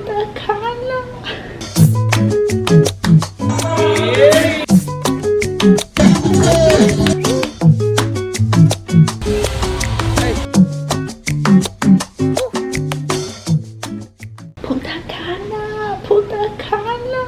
Punta Cana. Punta Cana, Punta Cana.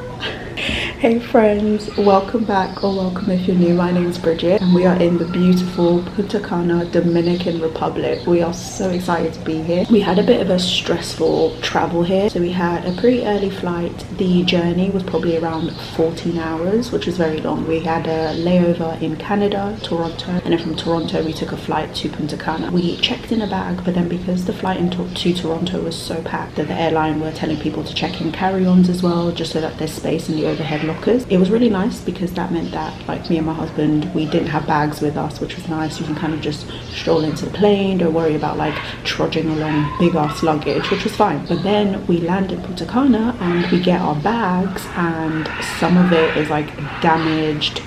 Hey friends, welcome back, or welcome if you're new. My name's Bridget and we are in the beautiful Punta Cana Dominican Republic. We are so excited to be here. We had a bit of a stressful travel here, so we had a pretty early flight. The journey was probably around 14 hours, which was very long. We had a layover in Canada, Toronto, and then from Toronto we took a flight to Punta Cana. We checked in a bag, but then because the flight to Toronto was so packed that the airline were telling people to check in carry-ons as well, just so that there's space in the overhead lockers. It was really nice because that meant that, like, me and my husband, we didn't have bags with us, which was nice. You can kind of just stroll into the plane, don't worry about like trudging along big ass luggage, which was fine. But then we land in Punta Cana and we get our bags and some of it is like damaged.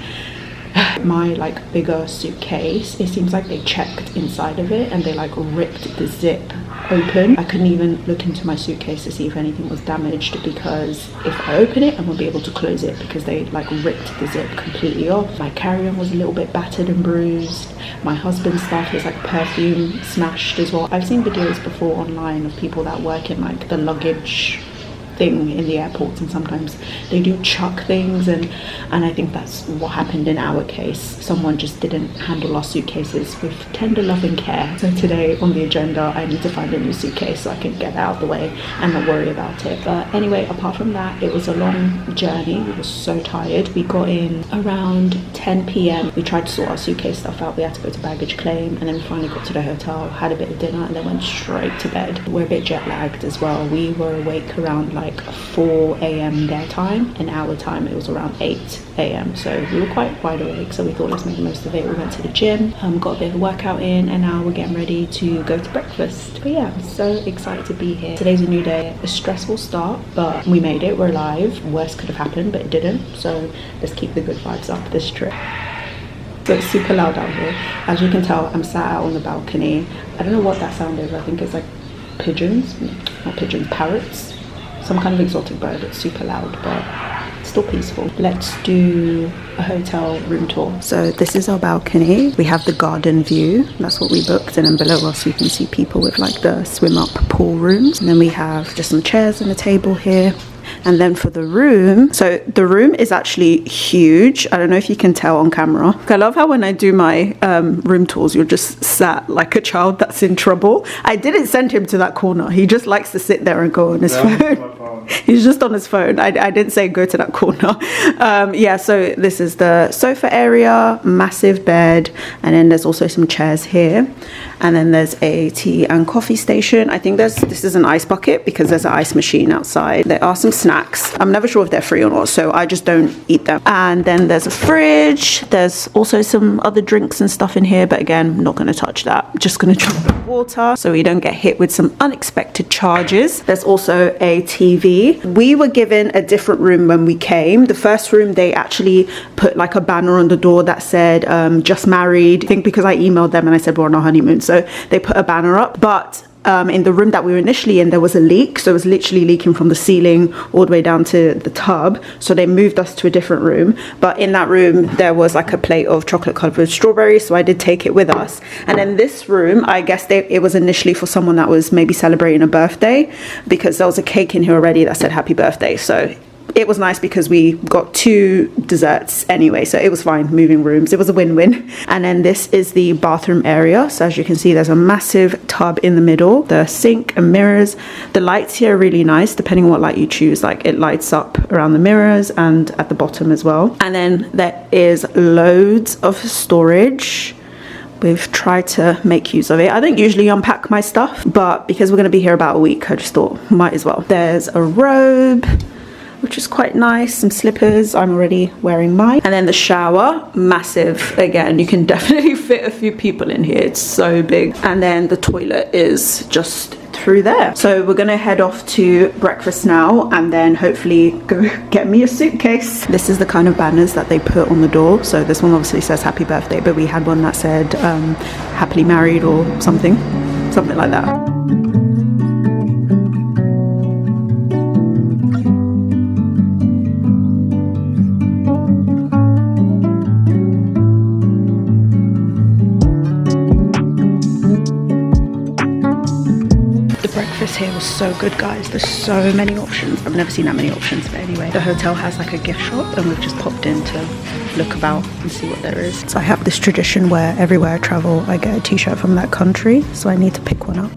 My like bigger suitcase, it seems like they checked inside of it and they like ripped the zip open. I couldn't even look into my suitcase to see if anything was damaged, because if I open it I won't be able to close it because they like ripped the zip completely off. My carry-on was a little bit battered and bruised. My husband's stuff, his like perfume, smashed as well. I've seen videos before online of people that work in like the luggage thing in the airports, and sometimes they do chuck things, and I think that's what happened in our case. Someone just didn't handle our suitcases with tender loving care. So today on the agenda, I need to find a new suitcase so I can get out of the way and not worry about it. But anyway, apart from that, it was a long journey. We were so tired. We got in around 10 p.m. We tried to sort our suitcase stuff out. We had to go to baggage claim, and then we finally got to the hotel, had a bit of dinner, and then went straight to bed. We're a bit jet lagged as well. We were awake around like 4 a.m. their time, and our time it was around 8 a.m. so we were quite wide awake, so we thought let's make the most of it. We went to the gym, got a bit of a workout in, and now we're getting ready to go to breakfast. But yeah, I'm so excited to be here. Today's a new day. A stressful start, but we made it. We're alive. Worst could have happened, but it didn't, so let's keep the good vibes up this trip. So it's super loud out here. As you can tell, I'm sat out on the balcony. I don't know what that sound is. I think it's like pigeons, not pigeons, parrots, some kind of exotic bird. It's super loud, but still peaceful. Let's do a hotel room tour. So this is our balcony. We have the garden view. That's what we booked, and then below us you can see people with like the swim up pool rooms. And then we have just some chairs and a table here. And then for the room, so the room is actually huge. I don't know if you can tell on camera. I love how when I do my room tours, you're just sat like a child that's in trouble. I didn't send him to that corner. He just likes to sit there and go on his phone. He's just on his phone. I didn't say go to that corner. Yeah, so this is the sofa area, massive bed, and then there's also some chairs here. And then there's a tea and coffee station. I think this is an ice bucket because there's an ice machine outside. There are some snacks. I'm never sure if they're free or not, so I just don't eat them. And then there's a fridge. There's also some other drinks and stuff in here, but again, I'm not going to touch that. Just going to drink the water so we don't get hit with some unexpected charges. There's also a TV. We were given a different room when we came. The first room, they actually put like a banner on the door that said just married. I think because I emailed them and I said we're on our honeymoon, so they put a banner up. But in the room that we were initially in, there was a leak, so it was literally leaking from the ceiling all the way down to the tub, so they moved us to a different room. But in that room there was like a plate of chocolate covered strawberries, so I did take it with us. And then this room, I guess it was initially for someone that was maybe celebrating a birthday, because there was a cake in here already that said happy birthday. So it was nice because we got 2 desserts anyway, so it was fine moving rooms. It was a win-win. And then this is the bathroom area. So as you can see, there's a massive tub in the middle, the sink and mirrors. The lights here are really nice depending on what light you choose. Like it lights up around the mirrors and at the bottom as well. And then there is loads of storage. We've tried to make use of it. I don't usually unpack my stuff, but because we're going to be here about a week, I just thought might as well. There's a robe, which is quite nice, some slippers. I'm already wearing mine. And then the shower, massive. Again, you can definitely fit a few people in here. It's so big. And then the toilet is just through there. So we're gonna head off to breakfast now and then hopefully go get me a suitcase. This is the kind of banners that they put on the door. So this one obviously says happy birthday, but we had one that said happily married or something like that. here was so good, guys. There's so many options. I've never seen that many options, but anyway, the hotel has like a gift shop and we've just popped in to look about and see what there is. So I have this tradition where everywhere I travel I get a t-shirt from that country, so I need to pick one up.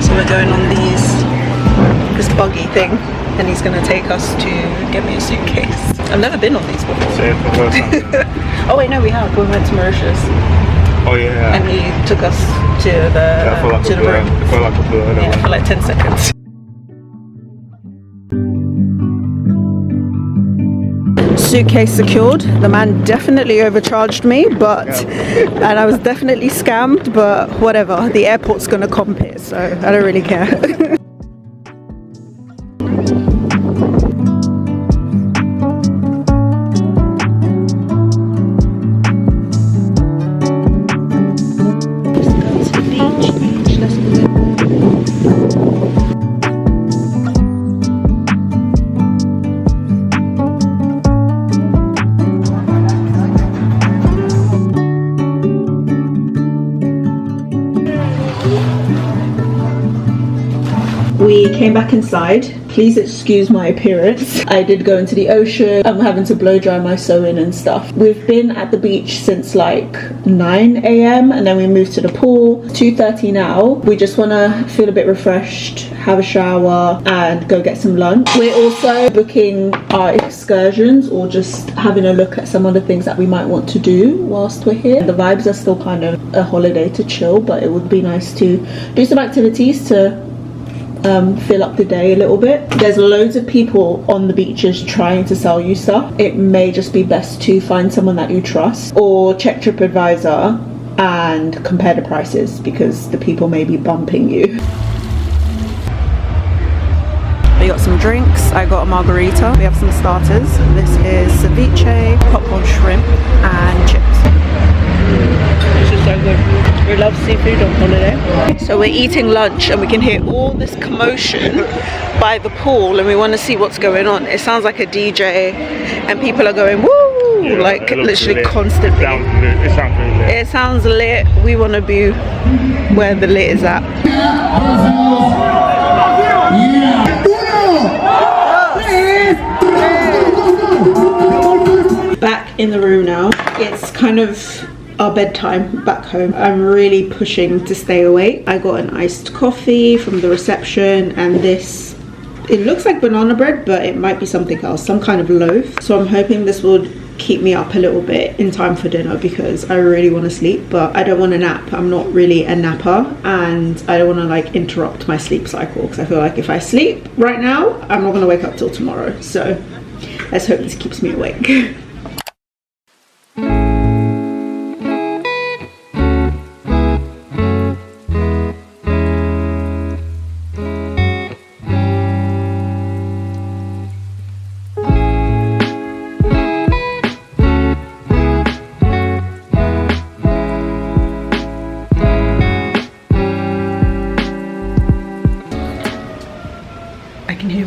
So we're going on this buggy thing and he's going to take us to get me a suitcase. I've never been on these before. Oh wait, no, we have. We went to Mauritius. Oh yeah. And he took us to the room. Yeah, for like 10 seconds. Suitcase secured. The man definitely overcharged me, but and I was definitely scammed, but whatever. The airport's gonna comp it, so I don't really care. We came back inside. Please excuse my appearance. I did go into the ocean. I'm having to blow dry my sewing and stuff. We've been at the beach since like 9 a.m. and then we moved to the pool. 2:30 now. We just want to feel a bit refreshed, have a shower and go get some lunch. We're also booking our excursions or just having a look at some other things that we might want to do whilst we're here. The vibes are still kind of a holiday to chill, but it would be nice to do some activities to fill up the day a little bit. There's loads of people on the beaches trying to sell you stuff. It may just be best to find someone that you trust or check TripAdvisor and compare the prices because the people may be bumping you. We got some drinks. I got a margarita. We have some starters. This is ceviche, popcorn shrimp and chips. This is so good. We love seafood on holiday. So we're eating lunch and we can hear all this commotion by the pool and we want to see what's going on. It sounds like a DJ and people are going woo, yeah, like literally constantly. It sounds lit. We want to be where the lit is at. Back in the room now. It's kind of our bedtime back home. I'm really pushing to stay awake. I got an iced coffee from the reception and this, it looks like banana bread, but it might be something else, some kind of loaf. So I'm hoping this will keep me up a little bit in time for dinner because I really want to sleep, but I don't want to nap. I'm not really a napper and I don't want to like interrupt my sleep cycle because I feel like if I sleep right now, I'm not going to wake up till tomorrow. So let's hope this keeps me awake.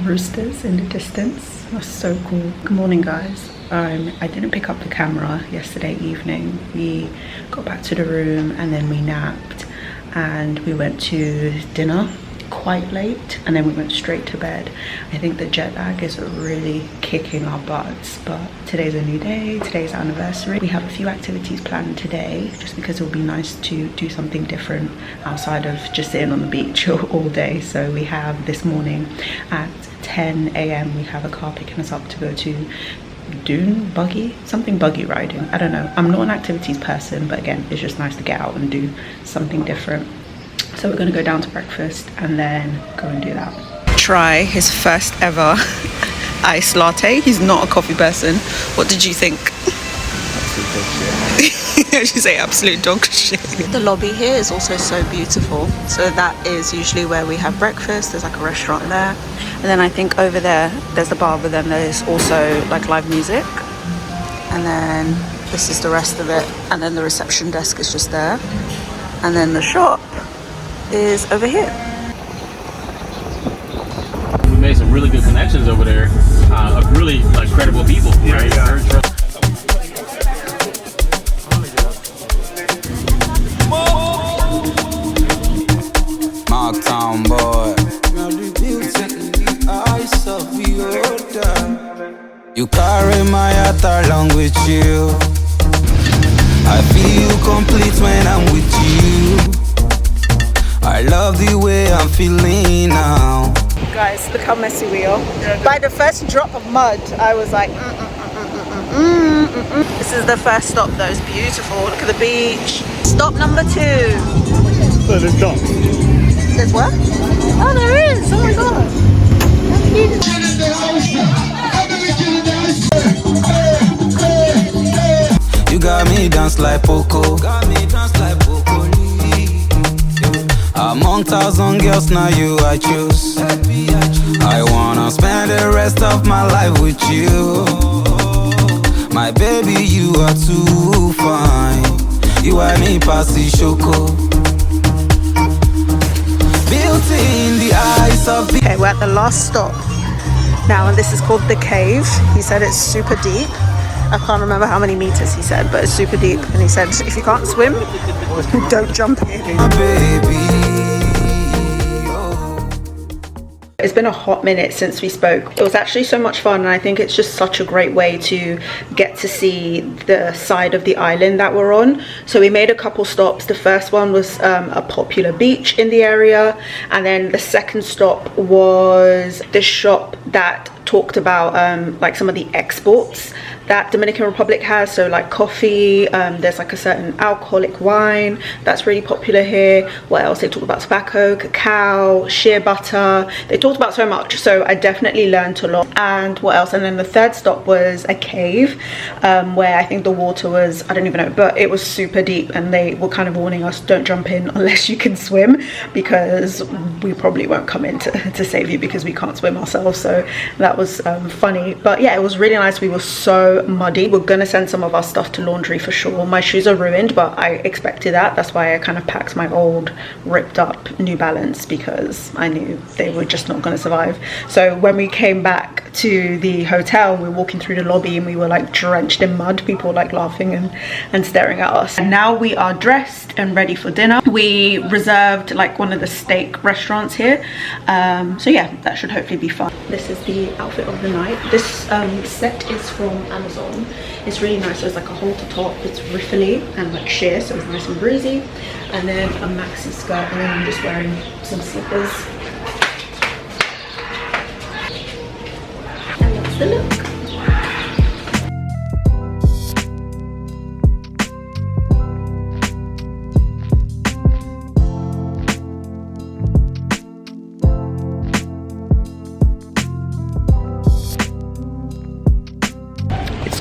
Roosters in the distance. That's so cool. Good morning, guys. I didn't pick up the camera yesterday evening. We got back to the room and then we napped and we went to dinner quite late and then we went straight to bed. I think the jet lag is really kicking our butts, but today's a new day. Today's our anniversary. We have a few activities planned today just because it will be nice to do something different outside of just sitting on the beach all day. So we have this morning at 10 a.m. we have a car picking us up to go to Dune, buggy riding. I don't know. I'm not an activities person, but again, it's just nice to get out and do something different. So we're gonna go down to breakfast and then go and do that. Try his first ever iced latte. He's not a coffee person. What did you think? I should say absolute dog shit. The lobby here is also so beautiful. So that is usually where we have breakfast. There's like a restaurant there. And then I think over there, there's the bar, but then there's also like live music. And then this is the rest of it. And then the reception desk is just there. And then the shop is over here. We made some really good connections over there of really like credible people. Right? Yeah. town boy. You carry my heart along with you. I feel complete when I'm with you. I love the way I'm feeling now. Guys, look how messy we are. By the first drop of mud, I was like, This is the first stop though, it's beautiful. Look at the beach. Stop number 2. So there's dogs. There's what? Oh, there is. Oh my god. You got me dance like Poco. Among 1,000 girls, now you I choose. I wanna spend the rest of my life with you. My baby, you are too fine. You are me passy choco. Built in the eyes of the... Okay, we're at the last stop now, and this is called the cave. He said it's super deep. I can't remember how many meters he said, but it's super deep. And he said, if you can't swim, don't jump in. My baby. It's been a hot minute since we spoke. It was actually so much fun, and I think it's just such a great way to get to see the side of the island that we're on. So we made a couple stops. The first one was a popular beach in the area, and then the second stop was this shop that talked about like some of the exports that Dominican Republic has. So like coffee, there's like a certain alcoholic wine that's really popular here. What else? They talked about tobacco, cacao, shea butter. They talked about so much, so I definitely learned a lot. And what else? And then the third stop was a cave where I think the water was, I don't even know, but it was super deep, and they were kind of warning us, don't jump in unless you can swim, because we probably won't come in to save you because we can't swim ourselves. So that was funny. But yeah, it was really nice. We were so muddy. We're gonna send some of our stuff to laundry for sure. My shoes are ruined, but I expected that. That's why I kind of packed my old ripped up New Balance, because I knew they were just not gonna survive. So when we came back to the hotel, we were walking through the lobby and we were like drenched in mud. People were like laughing and staring at us. And now we are dressed and ready for dinner. We reserved like one of the steak restaurants here. So yeah, that should hopefully be fun. This is the outfit of the night. This set is from Amazon. It's really nice. So it's like a halter top. It's riffly and like sheer, so it's nice and breezy. And then a maxi skirt, and then I'm just wearing some slippers. And that's the look.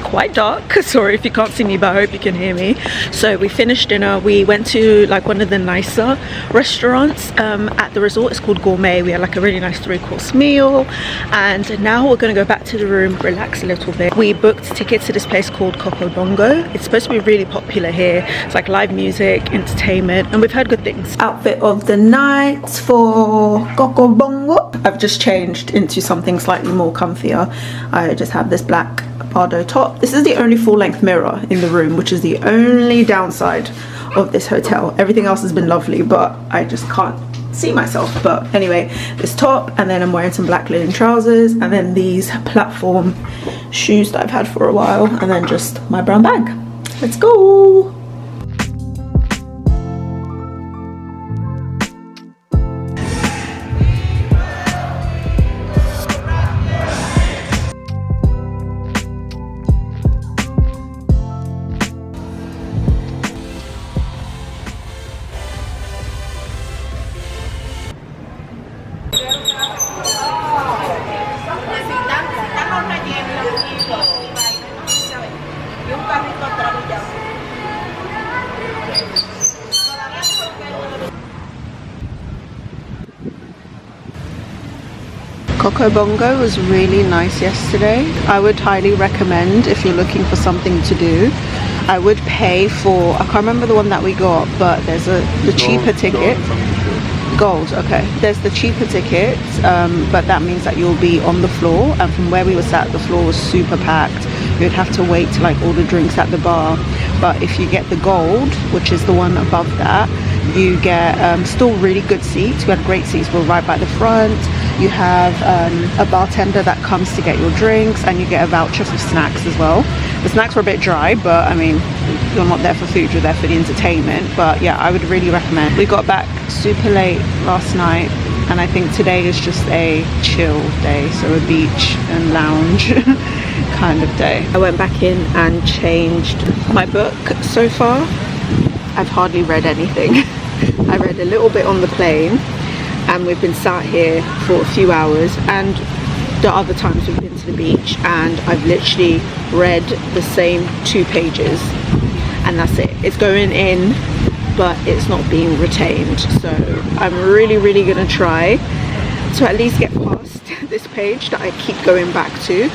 Quite dark, sorry if you can't see me, but I hope you can hear me. So we finished dinner. We went to like one of the nicer restaurants at the resort. It's called Gourmet. We had like a really nice 3-course meal, and now we're gonna go back to the room, relax a little bit. We booked tickets to this place called Coco Bunga. It's supposed to be really popular here. It's like live music, entertainment, and we've heard good things. Outfit of the night for Coco Bunga. I've just changed into something slightly more comfier. I just have this black Pardo top. This is the only full-length mirror in the room, which is the only downside of this hotel. Everything else has been lovely, but I just can't see myself. But anyway, this top, and then I'm wearing some black linen trousers, and then these platform shoes that I've had for a while, and then just my brown bag. Let's go. Coco Bunga was really nice yesterday. I would highly recommend if you're looking for something to do. I would pay for, I can't remember the one that we got, but there's the cheaper ticket. Gold, okay. There's the cheaper ticket, but that means that you'll be on the floor, and from where we were sat, the floor was super packed. You'd have to wait to like order drinks at the bar. But if you get the gold, which is the one above that, You get still really good seats. We had great seats. We're right by the front. You have a bartender that comes to get your drinks, and you get a voucher for snacks as well. The snacks were a bit dry, but I mean, you're not there for food, you're there for the entertainment. But yeah, I would really recommend. We got back super late last night, and I think today is just a chill day, so a beach and lounge kind of day. I went back in and changed my book. So far I've hardly read anything. I read a little bit on the plane, and we've been sat here for a few hours, and the other times we've been to the beach, and I've literally read the same 2 pages, and that's it. It's going in, but it's not being retained. So I'm really gonna try to at least get past this page that I keep going back to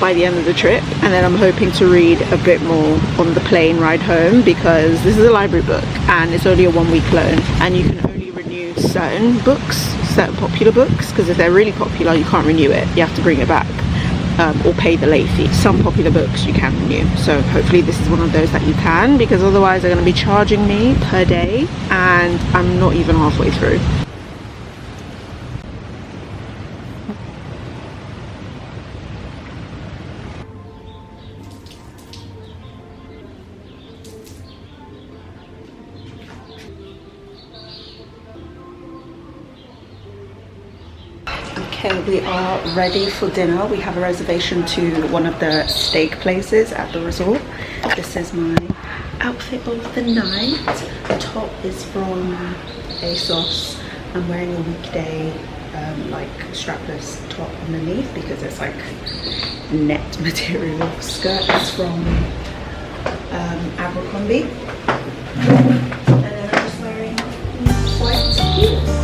by the end of the trip, and then I'm hoping to read a bit more on the plane ride home, because this is a library book and it's only a 1-week loan, and you can only renew certain books, certain popular books, because if they're really popular you can't renew it, you have to bring it back or pay the late fee. Some popular books you can renew, so hopefully this is one of those that you can, because otherwise they're going to be charging me per day and I'm not even halfway through. Okay, we are ready for dinner. We have a reservation to one of the steak places at the resort. This is my outfit of the night. The top is from ASOS. I'm wearing a weekday like strapless top underneath because it's like net material. Skirt is from Abercrombie. And then I'm just wearing white heels.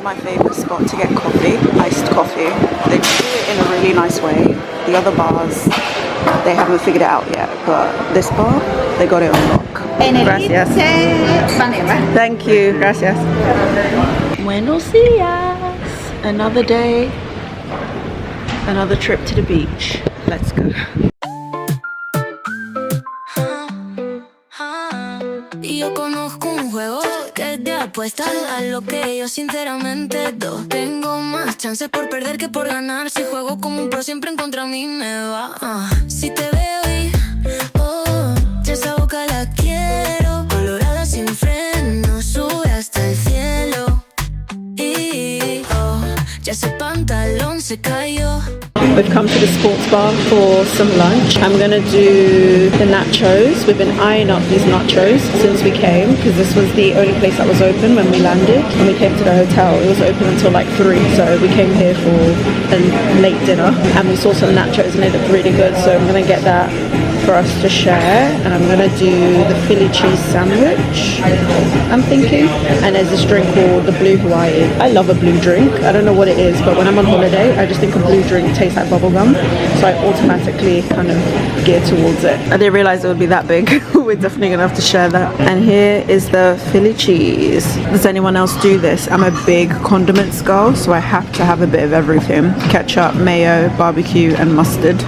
My favorite spot to get coffee, iced coffee. They do it in a really nice way. The other bars, they haven't figured it out yet, but this bar, they got it on lock. Gracias. Thank you. Gracias. Buenos dias. Another day, another trip to the beach. Let's go. Apuestas a lo que yo sinceramente do. Tengo más chances por perder que por ganar. Si juego como un pro siempre en contra mí me va. Si te veo y oh, esa boca la quiero. Colorada sin freno, sube hasta el cielo. Y oh, ya ese pantalón se cayó. We've come to the sports bar for some lunch. I'm gonna do the nachos. We've been eyeing up these nachos since we came, because this was the only place that was open when we landed. When we came to the hotel, it was open until like 3, so we came here for a late dinner and we saw some nachos and they looked really good, so I'm gonna get that for us to share, and I'm gonna do the Philly cheese sandwich, I'm thinking, and there's this drink called the Blue Hawaii. I love a blue drink. I don't know what it is, but when I'm on holiday I just think a blue drink tastes like bubblegum, so I automatically kind of gear towards it. I didn't realize it would be that big. We're definitely gonna have to share that. And here is the Philly cheese. Does anyone else do this? I'm a big condiments girl, so I have to have a bit of everything: ketchup, mayo, barbecue and mustard.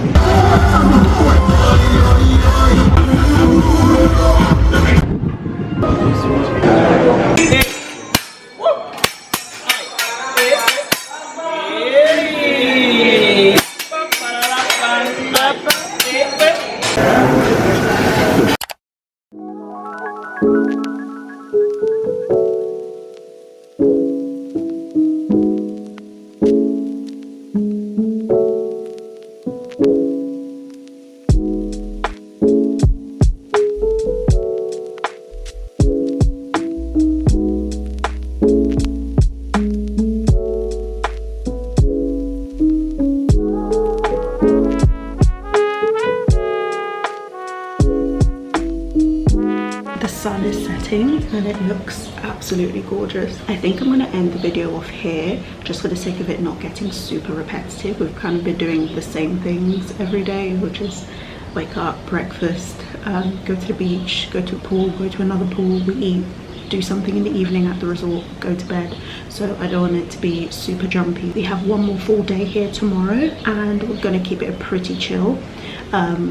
painting and it looks absolutely gorgeous. I think I'm going to end the video off here just for the sake of it not getting super repetitive. We've kind of been doing the same things every day, which is wake up, breakfast, go to the beach, go to a pool, go to another pool, we eat, do something in the evening at the resort, go to bed. So I don't want it to be super jumpy. We have one more full day here tomorrow and we're going to keep it pretty chill,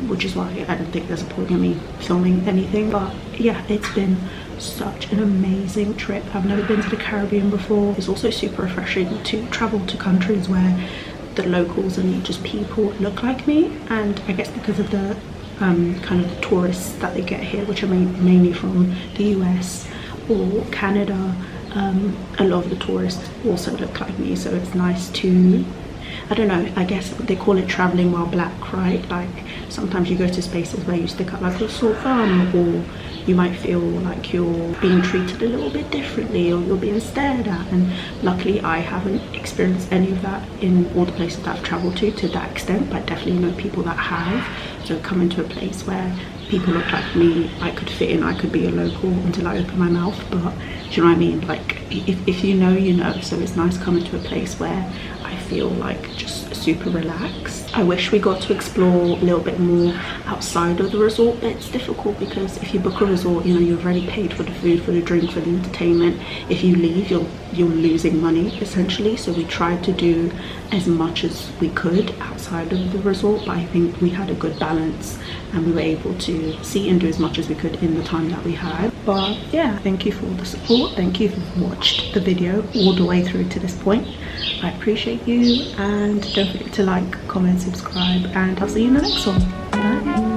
which is why I don't think there's a point in me filming anything. But yeah, it's been such an amazing trip. I've never been to the Caribbean before. It's also super refreshing to travel to countries where the locals and just people look like me, and I guess because of the kind of the tourists that they get here, which are mainly from the US or Canada, a lot of the tourists also look like me, so it's nice to, I don't know, I guess they call it traveling while black, right? Like sometimes you go to spaces where you stick up like a sore thumb, or you might feel like you're being treated a little bit differently, or you're being stared at, and luckily I haven't experienced any of that in all the places that I've traveled to that extent, but I definitely know people that have. So coming to a place where people look like me, I could fit in, I could be a local until I open my mouth. But do you know what I mean? Like if you know, you know. So it's nice coming to a place where I feel like just super relaxed. I wish we got to explore a little bit more outside of the resort, but it's difficult because if you book a resort, you know, you've already paid for the food, for the drink, for the entertainment. If you leave, you're losing money essentially. So we tried to do as much as we could outside of the resort, but I think we had a good balance and we were able to see and do as much as we could in the time that we had. But yeah, thank you for all the support. Thank you for watched the video all the way through to this point. I appreciate you, and don't forget to like, comment, subscribe, and I'll see you in the next one. Bye.